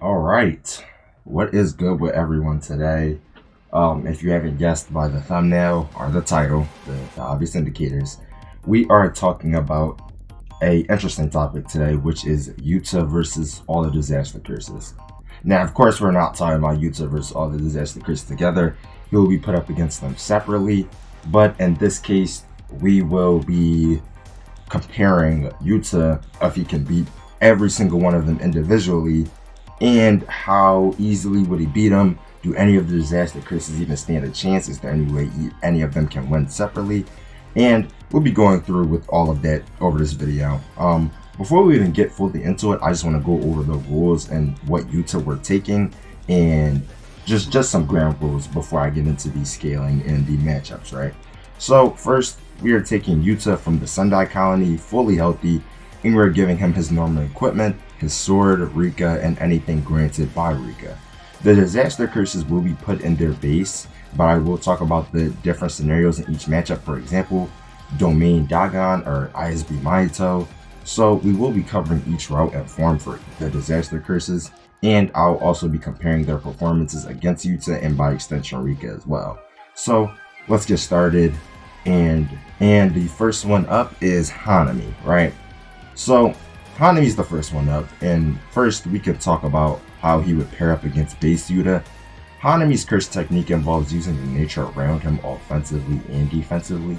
All right. What is good with everyone today? If you haven't guessed by the thumbnail or the title, the obvious indicators, we are talking about a interesting topic today, which is Yuta versus all the disaster curses. Now, of course, we're not talking about Yuta versus all the disaster curses together. He will be put up against them separately, but in this case, we will be comparing Yuta if he can beat every single one of them individually, and how easily would he beat them? Do any of the disaster curses even stand a chance? Is there any way any of them can win separately? And we'll be going through with all of that over this video. Before we even get fully into it, I just want to go over the rules and what Yuta we're taking, and just some ground rules before I get into the scaling and the matchups, right? So first, we are taking Yuta from the Sendai colony, fully healthy, and we're giving him his normal equipment, his sword, Rika, and anything granted by Rika. The disaster curses will be put in their base, but I will talk about the different scenarios in each matchup. For example, Domain Dagon or ISB Mahito. So we will be covering each route and form for the disaster curses, and I'll also be comparing their performances against Yuta and by extension Rika as well. So let's get started. And the first one up is Hanami, right? So Hanami's the first one up, and first we could talk about how he would pair up against base Yuta. Hanami's curse technique involves using the nature around him offensively and defensively.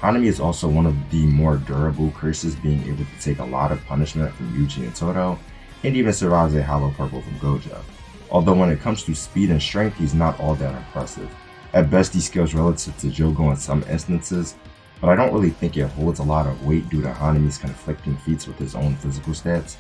Hanami is also one of the more durable curses, being able to take a lot of punishment from Yuji and Todo, and even survives a hollow purple from Gojo. Although when it comes to speed and strength, he's not all that impressive. At best, he scales relative to Jogo in some instances, but I don't really think it holds a lot of weight due to Hanami's conflicting feats with his own physical stats.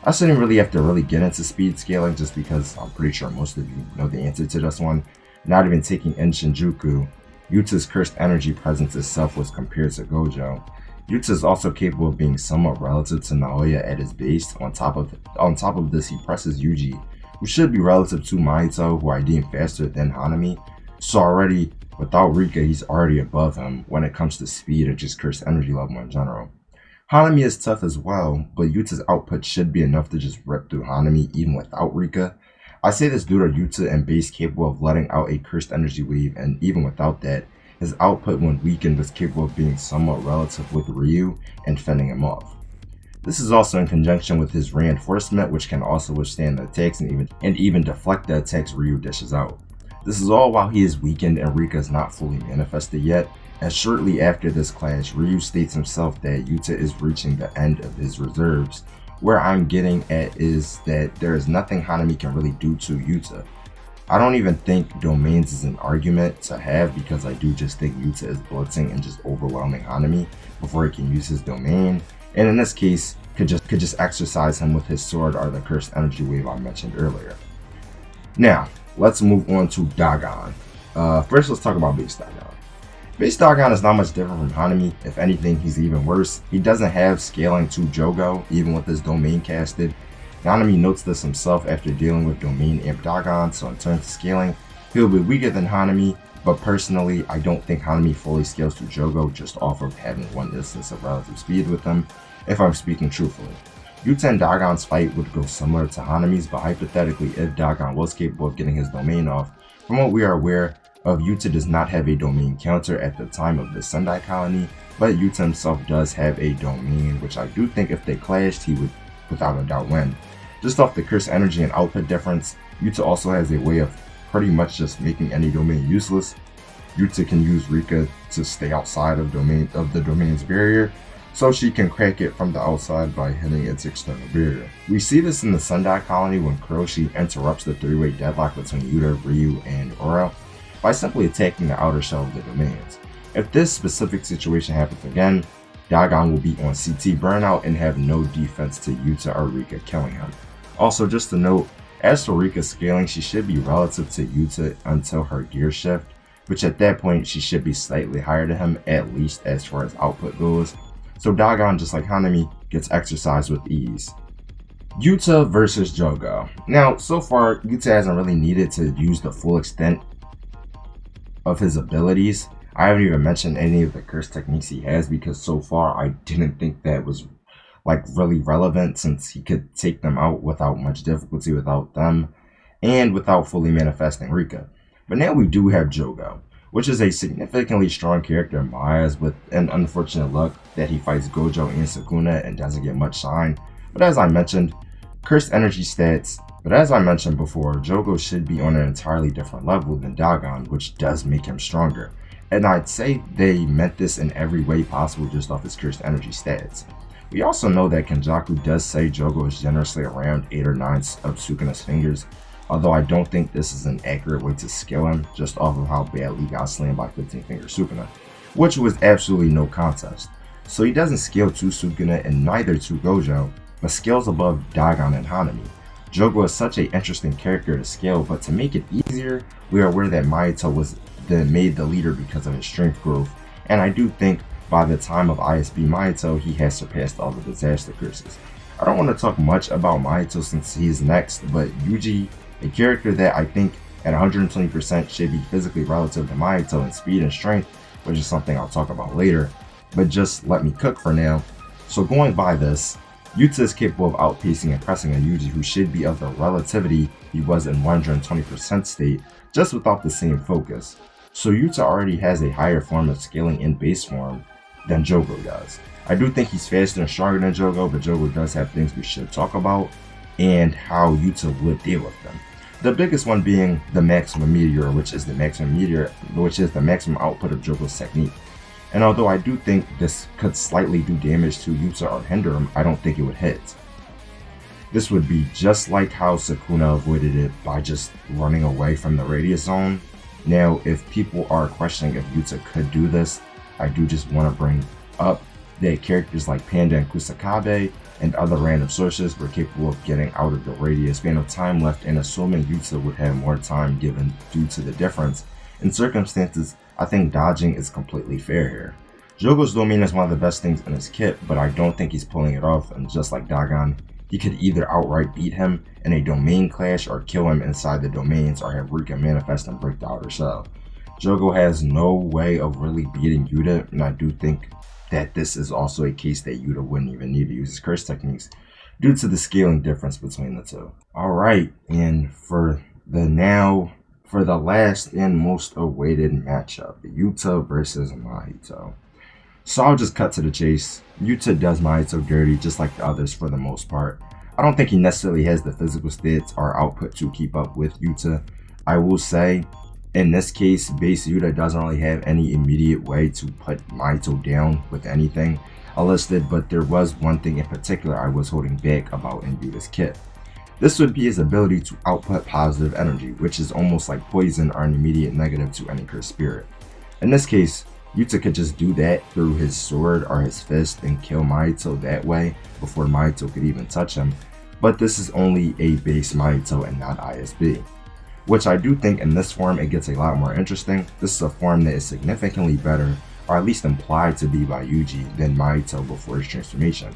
I shouldn't really have to really get into speed scaling just because I'm pretty sure most of you know the answer to this one. Not even taking in Shinjuku, Yuta's cursed energy presence itself was compared to Gojo. Yuta is also capable of being somewhat relative to Naoya at his base. On top of this, he presses Yuji, who should be relative to Mahito, who I deem faster than Hanami. So already, without Rika, he's already above him when it comes to speed or just cursed energy level in general. Hanami is tough as well, but Yuta's output should be enough to just rip through Hanami even without Rika. I say this due to Yuta and base capable of letting out a cursed energy wave, and even without that, his output when weakened was capable of being somewhat relative with Ryu and fending him off. This is also in conjunction with his reinforcement, which can also withstand the attacks and even deflect the attacks Ryu dishes out. This is all while he is weakened and Rika is not fully manifested yet, as shortly after this clash, Ryu states himself that Yuta is reaching the end of his reserves. Where I'm getting at is that there is nothing Hanami can really do to Yuta. I don't even think domains is an argument to have, because I do just think Yuta is blitzing and just overwhelming Hanami before he can use his domain, and in this case, could just exercise him with his sword or the cursed energy wave I mentioned earlier. Now, let's move on to Dagon. First, let's talk about base Dagon. Base Dagon is not much different from Hanami. If anything, he's even worse. He doesn't have scaling to Jogo, even with his domain casted. Hanami notes this himself after dealing with domain Imp Dagon, so in terms of scaling, he'll be weaker than Hanami, but personally, I don't think Hanami fully scales to Jogo just off of having one instance of relative speed with him, if I'm speaking truthfully. Yuta and Dagon's fight would go similar to Hanami's, but hypothetically, if Dagon was capable of getting his domain off, from what we are aware of, Yuta does not have a domain counter at the time of the Sendai colony, but Yuta himself does have a domain, which I do think if they clashed, he would without a doubt win. Just off the curse energy and output difference, Yuta also has a way of pretty much just making any domain useless. Yuta can use Rika to stay outside of the domain's barrier, so she can crack it from the outside by hitting its external barrier. We see this in the Sendai colony when Kuroshi interrupts the three-way deadlock between Yuta, Ryu, and Ora by simply attacking the outer shell of the domains. If this specific situation happens again, Dagon will be on CT burnout and have no defense to Yuta or Rika killing him. Also, just to note, as for Rika's scaling, she should be relative to Yuta until her gear shift, which at that point she should be slightly higher than him, at least as far as output goes. So Dagon, just like Hanami, gets exercised with ease. Yuta versus Jogo. Now, so far, Yuta hasn't really needed to use the full extent of his abilities. I haven't even mentioned any of the curse techniques he has, because so far I didn't think that was like really relevant since he could take them out without much difficulty without them and without fully manifesting Rika. But now we do have Jogo, which is a significantly strong character in my eyes with an unfortunate luck that he fights Gojo and Sukuna and doesn't get much shine. But as I mentioned, cursed energy stats. But as I mentioned before, Jogo should be on an entirely different level than Dagon, which does make him stronger. And I'd say they meant this in every way possible just off his cursed energy stats. We also know that Kenjaku does say Jogo is generously around 8 or 9 of Sukuna's fingers, although I don't think this is an accurate way to scale him just off of how badly he got slammed by 15 finger Sukuna, which was absolutely no contest. So he doesn't scale to Sukuna and neither to Gojo, but scales above Dagon and Hanami. Jogo is such an interesting character to scale, but to make it easier, we are aware that Mahito was made the leader because of his strength growth, and I do think by the time of ISB Mahito, he has surpassed all the disaster curses. I don't want to talk much about Mahito since he's next, but Yuji, a character that I think at 120% should be physically relative to Mahito in speed and strength, which is something I'll talk about later, but just let me cook for now. So going by this, Yuta is capable of outpacing and pressing a Yuji who should be of the relativity he was in 120% state, just without the same focus. So Yuta already has a higher form of scaling in base form than Jogo does. I do think he's faster and stronger than Jogo, but Jogo does have things we should talk about and how Yuta would deal with them. The biggest one being the maximum meteor, which is the maximum output of Jogo's technique. And although I do think this could slightly do damage to Yuta or hinder him, I don't think it would hit. This would be just like how Sukuna avoided it by just running away from the radius zone. Now, if people are questioning if Yuta could do this, I do just want to bring up that characters like Panda and Kusakabe and other random sources were capable of getting out of the radius span of time left, and assuming Yuta would have more time given due to the difference in circumstances, I think dodging is completely fair here. Jogo's domain is one of the best things in his kit, but I don't think he's pulling it off, and just like Dagon, he could either outright beat him in a domain clash or kill him inside the domains or have Rika manifest and break the outer shell. Jogo has no way of really beating Yuta, and I do think that this is also a case that Yuta wouldn't even need to use his curse techniques due to the scaling difference between the two. Alright, and for the last and most awaited matchup, Yuta versus Mahito. So I'll just cut to the chase. Yuta does Mahito dirty just like the others for the most part. I don't think he necessarily has the physical stats or output to keep up with Yuta. I will say, in this case, base Yuta doesn't really have any immediate way to put Mahito down with anything listed, but there was one thing in particular I was holding back about in Yuta's kit. This would be his ability to output positive energy, which is almost like poison or an immediate negative to any cursed spirit. In this case, Yuta could just do that through his sword or his fist and kill Mahito that way before Mahito could even touch him, but this is only a base Mahito and not ISB. Which I do think in this form it gets a lot more interesting. This is a form that is significantly better, or at least implied to be by Yuji, than Mahito before his transformation.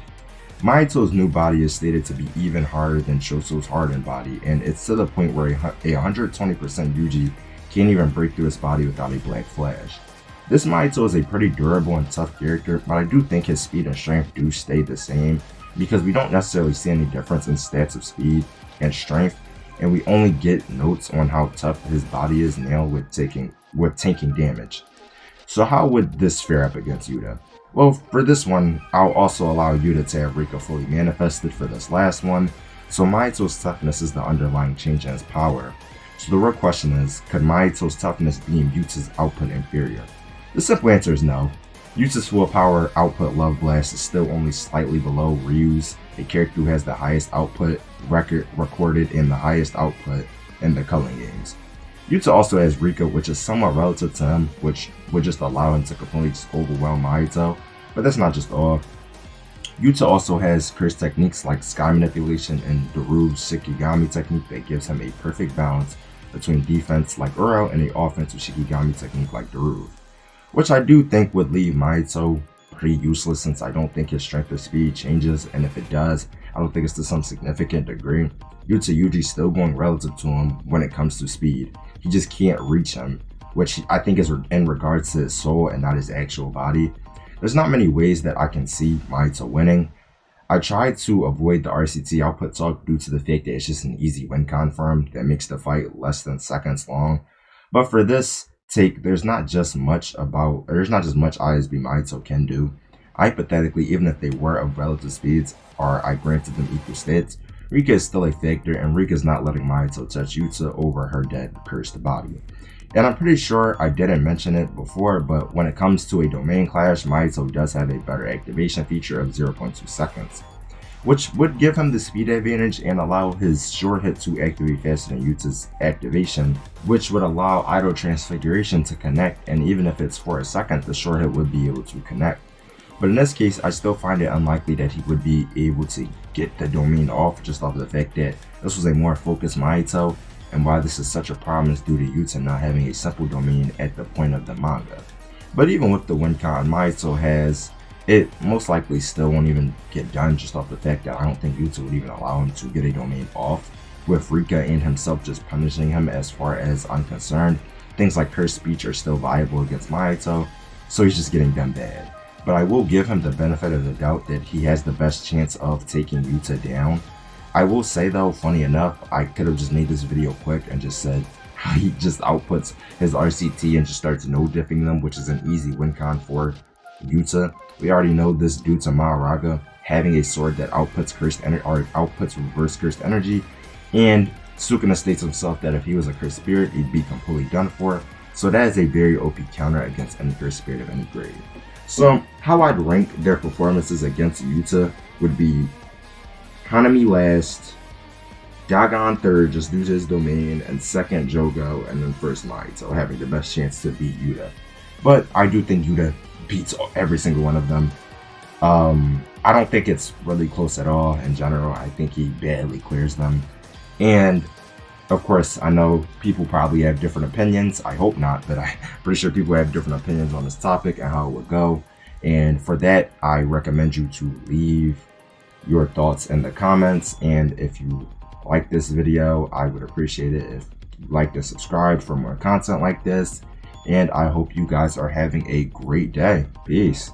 Mahito's new body is stated to be even harder than Choso's hardened body, and it's to the point where a 120% Yuji can't even break through his body without a black flash. This Mahito is a pretty durable and tough character, but I do think his speed and strength do stay the same, because we don't necessarily see any difference in stats of speed and strength, and we only get notes on how tough his body is now with tanking damage. So how would this fare up against Yuta? Well, for this one, I'll also allow Yuta to have Rika fully manifested for this last one, so Mahito's toughness is the underlying change in his power. So the real question is, could Mahito's toughness deem Yuta's output inferior? The simple answer is no. Yuta's full power output Love Blast is still only slightly below Ryu's, a character who has the highest output record recorded and the highest output in the Culling games. Yuta also has Rika, which is somewhat relative to him, which would just allow him to completely just overwhelm Mahito, but that's not just all. Yuta also has curse techniques like Sky Manipulation and Daru's Shikigami technique that gives him a perfect balance between defense like Uro and the offensive Shikigami technique like Daru, which I do think would leave Mahito pretty useless since I don't think his strength or speed changes, and if it does, I don't think it's to some significant degree. Yuta Yuji's still going relative to him when it comes to speed. He just can't reach him, which I think is in regards to his soul and not his actual body. There's not many ways that I can see Mahito winning. I tried to avoid the RCT output talk due to the fact that it's just an easy win confirm that makes the fight less than seconds long. But for this take, there's not just much ISB Mahito can do. Hypothetically, even if they were of relative speeds, or I granted them equal stats, Rika is still a factor, and Rika is not letting Mahito touch Yuta over her dead, cursed body. And I'm pretty sure I didn't mention it before, but when it comes to a domain clash, Mahito does have a better activation feature of 0.2 seconds, which would give him the speed advantage and allow his short hit to activate faster than Yuta's activation, which would allow idle transfiguration to connect, and even if it's for a second, the short hit would be able to connect. But in this case, I still find it unlikely that he would be able to get the domain off, just off the fact that this was a more focused Mahito, and why this is such a problem is due to Yuta not having a simple domain at the point of the manga. But even with the win con Mahito has, it most likely still won't even get done, just off the fact that I don't think Yuta would even allow him to get a domain off, with Rika and himself just punishing him as far as I'm concerned. Things like cursed speech are still viable against Mahito, so he's just getting them bad. But I will give him the benefit of the doubt that he has the best chance of taking Yuta down. I will say though, funny enough, I could have just made this video quick and just said how he just outputs his RCT and just starts no-diffing them, which is an easy win con for Yuta. We already know this due to Maharaga having a sword that outputs cursed energy, or outputs reverse cursed energy, and Sukuna states himself that if he was a cursed spirit, he'd be completely done for. So that is a very OP counter against any cursed spirit of any grade. So how I'd rank their performances against Yuta would be Hanami last, Dagon third just due to his domain, and second Jogo, and then first Mahito having the best chance to beat Yuta. But I do think Yuta beats every single one of them. I don't think it's really close at all in general. I think he badly clears them. And of course, I know people probably have different opinions. I hope not, but I'm pretty sure people have different opinions on this topic and how it would go. And for that, I recommend you to leave your thoughts in the comments. And if you like this video, I would appreciate it if you liked and subscribed for more content like this. And I hope you guys are having a great day. Peace.